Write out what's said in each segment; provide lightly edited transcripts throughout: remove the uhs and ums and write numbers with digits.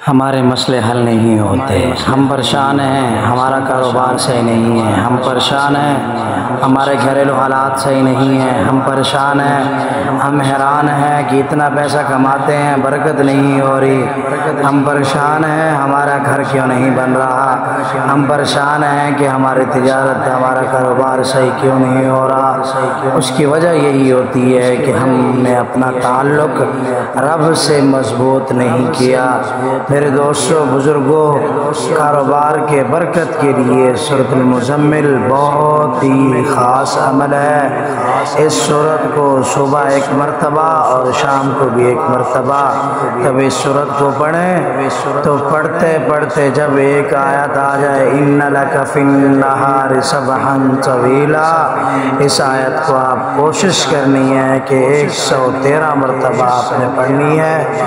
ہمارے مسئلے حل نہیں ہوتے، ہم پریشان ہیں، ہمارا کاروبار صحیح نہیں ہے، ہم پریشان ہیں، ہمارے گھریلو حالات صحیح نہیں ہیں، ہم پریشان ہیں، ہم حیران ہیں کہ اتنا پیسہ کماتے ہیں برکت نہیں ہو رہی، ہم پریشان ہیں، ہمارا گھر کیوں نہیں بن رہا، ہم پریشان ہیں کہ ہماری تجارت، ہمارا کاروبار صحیح کیوں نہیں ہو رہا۔ اس کی وجہ یہی ہوتی ہے کہ ہم نے اپنا تعلق رب سے مضبوط نہیں کیا۔ میرے دوستوں، بزرگوں، کاروبار کے برکت کے لیے سورۃ المزمل بہت ہی خاص عمل ہے۔ اس سورت کو صبح ایک مرتبہ اور شام کو بھی ایک مرتبہ جب اس سورت کو پڑھیں تو پڑھتے پڑھتے جب ایک آیت آ جائے ان لک فی النہار سبحا طویلا، اس آیت کو آپ کوشش کرنی ہے کہ 113 مرتبہ آپ نے پڑھنی ہے۔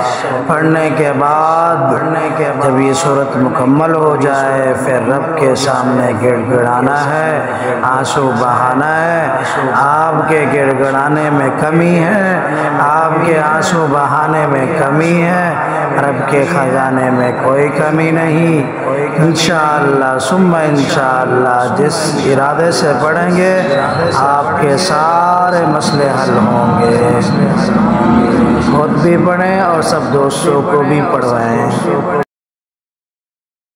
پڑھنے کے بعد جب یہ سورت مکمل ہو جائے پھر رب کے سامنے گڑ گڑانا ہے، آنسو بہانا ہے۔ آپ کے گڑ گڑانے میں کمی ہے، آپ کے آنسو بہانے میں کمی ہے، رب کے خزانے میں کوئی کمی نہیں۔ انشاءاللہ ثم انشاءاللہ جس ارادے سے پڑھیں گے آپ کے سارے مسئلے حل ہوں گے۔ خود بھی پڑھیں اور سب دوستوں کو بھی پڑھوائیں۔